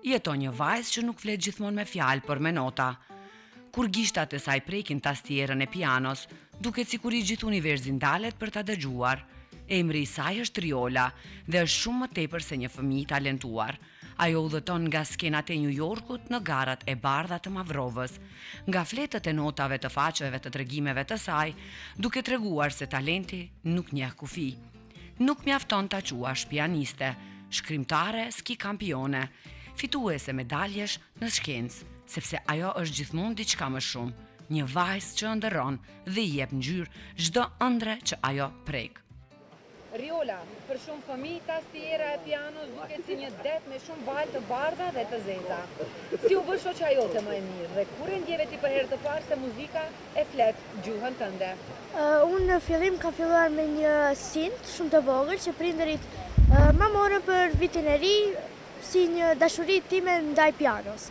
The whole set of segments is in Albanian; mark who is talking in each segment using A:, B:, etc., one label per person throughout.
A: Jeton një vajzë që nuk flet gjithmonë me fjalë, por me nota. Kur gishtat e saj prekin tastierën e pianos, duket sikur i gjithë universi ndalet për ta dëgjuar. Emri i saj është Riola dhe është shumë më tepër se një fëmijë talentuar. Ajo udhëton nga skenat e New Yorkut në garat e bardha të Mavrovës, nga fletët e notave të faqeve të tregimeve të saj, duke treguar se talenti nuk njeh kufi. Nuk mjafton ta quash pianiste, shkrimtare ski kampione, fituese medaljesh në shkencë, sepse ajo është gjithmonë diçka më shumë, një vajzë që ëndërron dhe i jep ngjyrë çdo ëndre që ajo prek.
B: Riola, për shumë fëmijë tastiera e pianos duket si një det me shumë valë të bardha dhe të zeza. Si u bë shoqja jote më e mirë dhe kur e ndjeve ti për herë të parë se muzika e flet gjuhën tënde?
C: Unë në fillim ka filluar me një sint shumë të vogël që prindërit ma morën për vitin e ri si një dashuri time ndaj pianos.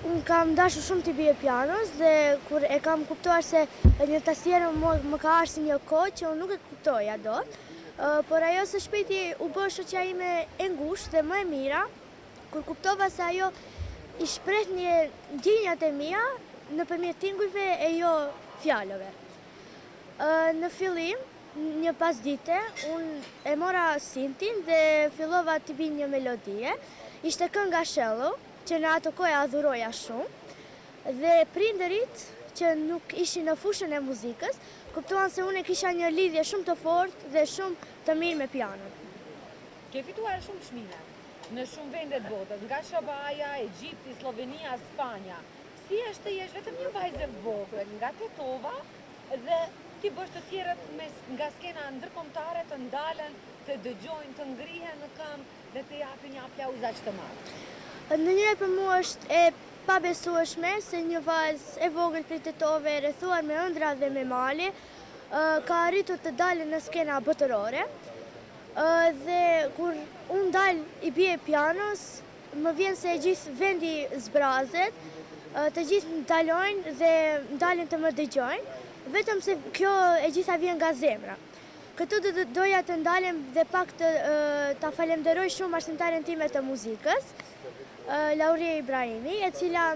C: Unë kam dashur shumë t'i bie pianos dhe kur e kam kuptuar se një tastiere më ka ardhur si një kohë që unë nuk e kuptoja dot, por ajo së shpejti u bë shoqja ime e ngushtë dhe më e mira, kur kuptova se ajo i shpreh një ndjenjat e mia nëpërmjet tingujve e jo fjalëve. Në fillim, një pasdite, unë e mora sintin dhe fillova t'i bi një melodie. Ishte kënga Shello, që në ato kohë adhuroja shumë, dhe prindërit që nuk ishin në fushën e muzikës, kuptuan se unë kisha një lidhje shumë të fortë dhe shumë të mirë me pianon.
B: Ke fituar shumë çmime në shumë vende të botës, nga Shabaja, Egjipti, Slovenia, Spanja. Si është të jesh vetëm një vajzë e vogël nga Tetova dhe ti bësh të tjerët nga skena ndërkombëtare të ndalen, të dëgjojnë, të ngrihen në këmbë dhe të japin një aplauz aq të madh?
C: Ndonjëherë për mua është e pabesueshme se një vajzë e vogël prej Tetove, rrethuar me ëndra dhe me male, ka arritur të dalë në skena botërore. Dhe kur unë dal i bie pianos, më vjen se gjithë vendi zbrazet, të gjithë ndalojnë dhe ndalin të më dëgjojnë, vetëm se kjo e gjitha vjen nga zemra. Këtu doja të ndalem dhe pak ta falenderoj shumë arsimtaren time të muzikës, Lauria Ibrahimi, e cila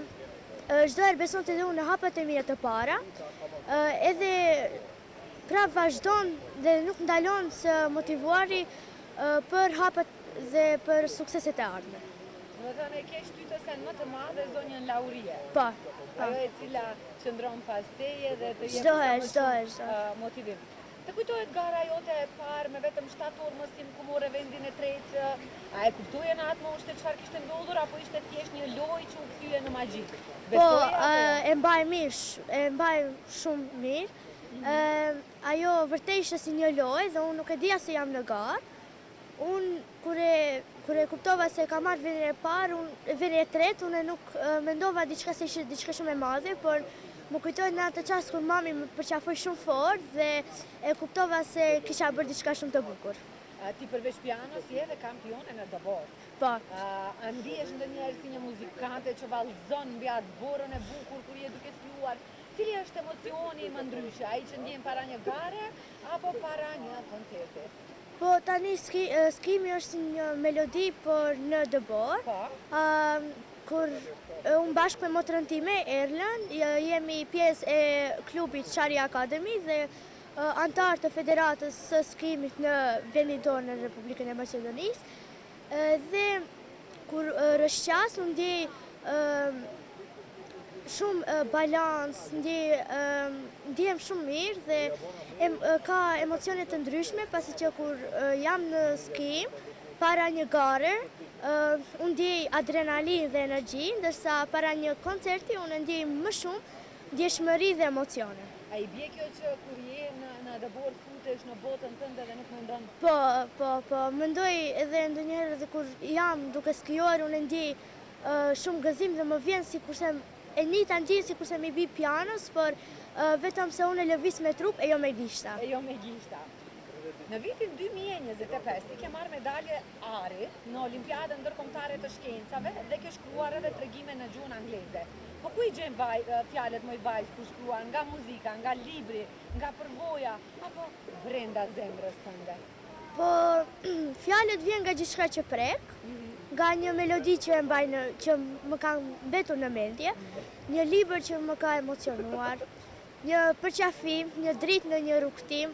C: çdo herë besonte dhe unë në hapet e mia të para, edhe prap vazhdon dhe nuk ndalon së motivuari për hapet dhe për sukseset e ardhme.
B: Më thënë e ke shtytësen më të madhe zonjën Laurie.
C: Po.
B: Ajo e cila qëndron pas teje dhe të
C: Çdo
B: jep
C: herë.
B: motivim. Të kujtohet gara jote e parë me vetëm 7 orë mësim ku more vendin e tretë, a e kuptoje në atë moshë se çfarë kishte ndodhur apo ishte thjesht një lojë që u kthye në magji?
C: Po, e mbaj mirë, e mbaj shumë mirë. Ajo vërtet ishte si një lojë dhe unë nuk e dija se jam në garë. Unë kur e kuptova se ka marrë vendin e parë, vendin e tretë, unë nuk mendova diçka se ishte diçka shumë e madhe, por më kujtohet në atë çast kur mami më përqafoi shumë fort dhe e kuptova se kisha bërë diçka shumë të bukur.
B: Ti përveç pianos je edhe kampione në dabor.
C: Po.
B: Ndihesh ndonjëherë si një muzikante që vallëzon mbi atë borën e bukur kur je duke fluar? Cili është emocioni më ndryshe, ai që ndjen para një gare apo para një koncerti?
C: Po tani skimi është si një melodi, por në dëbor.
B: Po.
C: Kur unë bashkë me motrën time, Erlen, jemi pjesë e klubit Shari Academy dhe antar të federatës së skimit në vendin tonë në Republikën e Maqedonisë. Dhe kur rëshqas, unë ndjej shumë balans, ndjem shumë mirë dhe ka emocione të ndryshme, pasi që kur jam në skim, para një gare, unë ndjej adrenalin dhe energji, ndërsa para një koncerti unë ndjej më shumë ndjeshmëri dhe emocione.
B: A i bje kjo që kur je në dabor futesh në botën tënde dhe nuk mendon?
C: Po, mendoj edhe ndonjëherë edhe kur jam duke skijuar unë ndjej shumë gëzim dhe më vjen sikurse e njëjta ndjenjë sikurse më bi pianos, por vetëm se unë lëviz me trup e jo me gishta.
B: Në vitin 2025 ti ke marrë medalje ari në Olimpiadën ndërkombëtare të shkencave dhe ke shkruar edhe tregime në gjuhën angleze. Po ku i gjen fjalët më i vajzë ku shkruan, nga muzika, nga libri, nga përvoja apo brenda zemrës tënde?
C: Po fjalët vjen nga gjithçka që prek, nga një melodi që më ka mbetur në mendje, një libër që më ka emocionuar, një përqafim, një dritë në një rrugtim,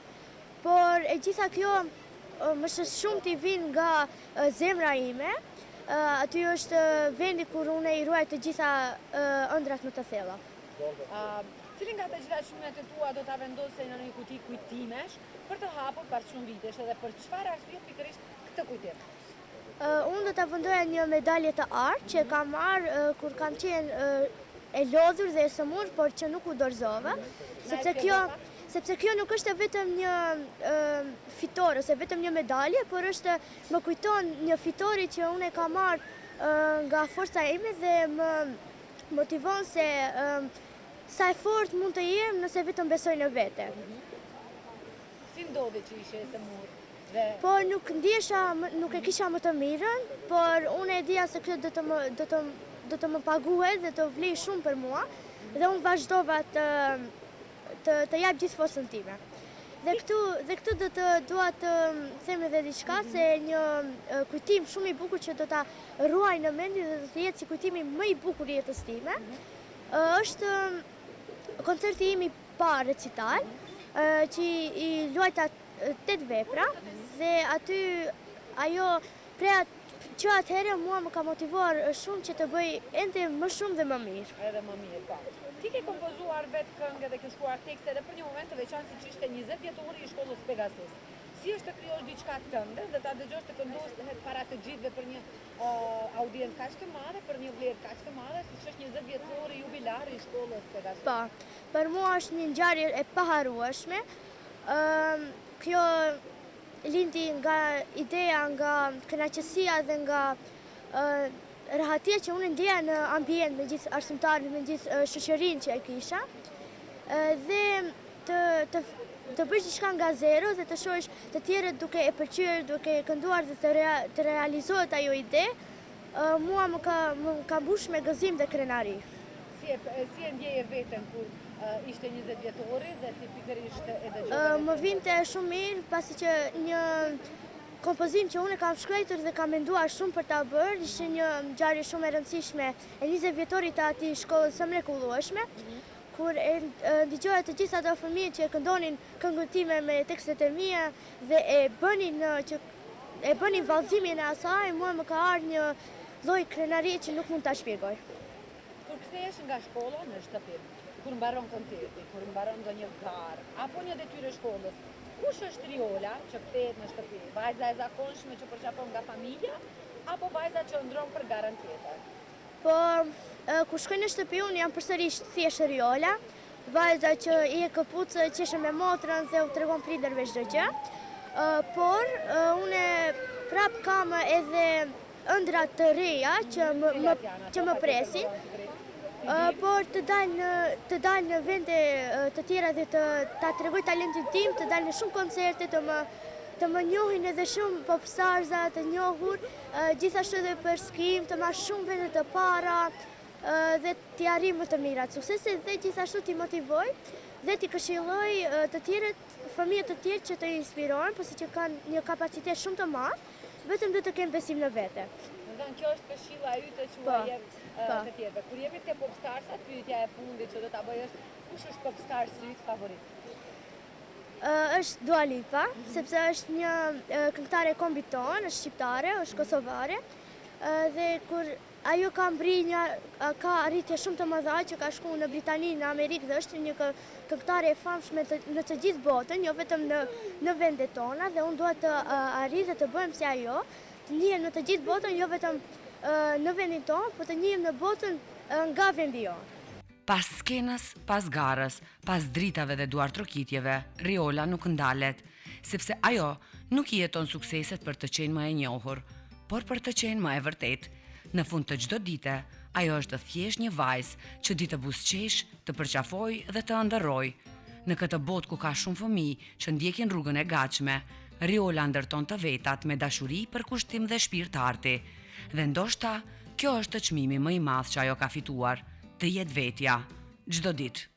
C: por e gjitha kjo më shumë t'i vinë nga zemra ime, aty është vendi kur unë i ruaj të gjitha ëndrat më të thella.
B: Cilin nga të gjitha shkrimet e tua do t'a vendosë në një kuti kujtimesh për të hapur pas shumë vitesh edhe për çfarë arsye pikërisht këtë kujtim?
C: Unë do t'a vendoja një medalje të artë që kam marrë kur kam qenë e lodhur dhe e sëmur, por që nuk u dorëzova, sepse kjo nuk është vetëm një fitore, ose vetëm një medalje, por është më kujton një fitore që unë e kam marrë nga forca ime dhe më motivon se sa e fort mund të jem nëse vetëm besoj në vete.
B: Si ndodhi që ishe e sëmur?
C: Po nuk e kisha më të mirën, por unë e dija se kjo do të më paguhet dhe të vlej shumë për mua, dhe unë vazhdova të jap gjithë forcën time. Dhe këtu dua të them edhe diçka, se një kujtim shumë i bukur që do ta ruaj në mendje dhe do të jetë si kujtimi më i bukur i jetës time, është koncerti im i parë recital, që i luajta 8 vepra, dhe aty ajo që atëherë mua më ka motivuar shumë që të bëj ende më shumë dhe më mirë.
B: Edhe më mirë, po. Ti ke kompozuar vetë këngë dhe ke shkruar tekste edhe për një moment të veçantë siç ishte 20 vjetori i shkollës Pegasus. Si është të krijosh diçka të tënde dhe ta dëgjosh të këndosh para të gjithëve për një audiencë kaq të madhe, për një vlerë kaq të madhe, siç është 20 vjetori jubilar i shkollës Pegasus?
C: Po, për mua është një ngjarje e paharrueshme. Kjo lindi nga ideja, nga kënaqësia dhe nga rahatia që unë ndjeja në ambient me gjithë arsimtarët, me gjithë shoqërinë që e kisha, dhe të bësh diçka nga zero dhe të shohësh të tjerët duke e pëlqyer, duke kënduar dhe të realizohet ajo ide, mua më ka mbush me gëzim dhe krenari.
B: Si e ndjeje veten kur ishte 20 vjetori dhe ti pikërisht e dëgjove?
C: Më vinte shumë mirë, pasi që një kompozim që unë kam shkruar dhe kam menduar shumë për ta bërë, ishte një ngjarje shumë e rëndësishme e 20 vjetorit të atij shkollës së mrekullueshme, kur e dëgjoja të gjithë ato fëmijë që këndonin këngën time me tekstet e mia dhe e bënin vallëzimin e asaj, mua më ka ardhur një lloj krenarie që nuk mund ta shpjegoj.
B: Kur kthehesh nga shkolla në shtëpi, kur mbaron koncerti, kur mbaron ndonjë garë apo një detyrë shkollës, kush është Riola që kthehet në shtëpi? Vajza e zakonshme që përqafon nga familja apo vajza që ndron për garën tjetër?
C: Po, kur shkoj në shtëpi, unë jam përsërisht thjesht Riola, vajza që i e këpucë, qeshe me motrën dhe u tregon prindërve çdo gjë. Por unë prap kam edhe ëndra të reja që më presin, por të dalë në vende të tjera dhe ta tregoj talentin tim, të dalë në shumë koncerte, të më njohin edhe shumë popstarza të njohur, gjithashtu edhe për skim, të marr shumë vende të para dhe t'i arrijë më të mirat suksese dhe gjithashtu t'i motivoj dhe t'i këshilloj të tjerët, fëmijët të tjerë që të inspirohen, pasi që kanë një kapacitet shumë të madh, vetëm do të kenë besim në vete.
B: Ndonë kjo është këshilla yte që u jep të tjerëve. Kur jemi te popstarsat, pyetja e fundit që do ta bëj është kush është popstarsi yt favorit?
C: Është Dua Lipa, sepse është një këngëtare e kombit tonë, është shqiptare, është kosovare, dhe kur ajo ka ka arritje shumë të mëdha që ka shku në Britani, në Amerikë dhe është një këngëtare e famshme në të gjithë botën, jo vetëm në vendet tona, dhe unë dua të arrit dhe të bëhem si ajo, të njihem në të gjithë botën, jo vetëm në vendin tonë, por të njihem në botën nga vendi jonë.
A: Pas skenës, pas garës, pas dritave dhe duar trokitjeve, Riola nuk ndalet, sepse ajo nuk i jeton sukseset për të qenë më e njohur, por për të qenë më e vërtet. Në fund të çdo dite, ajo është thjesht një vajzë që di të buzëqesh, të përqafoj dhe të ëndërroj. Në këtë botë ku ka shumë fëmijë që ndjekin rrugën e gatshme, Riola ndërton të vetat me dashuri, përkushtim dhe shpirt arti. Dhe ndoshta, kjo është çmimi më i madh që ajo ka fituar, të jetë vetja, çdo ditë.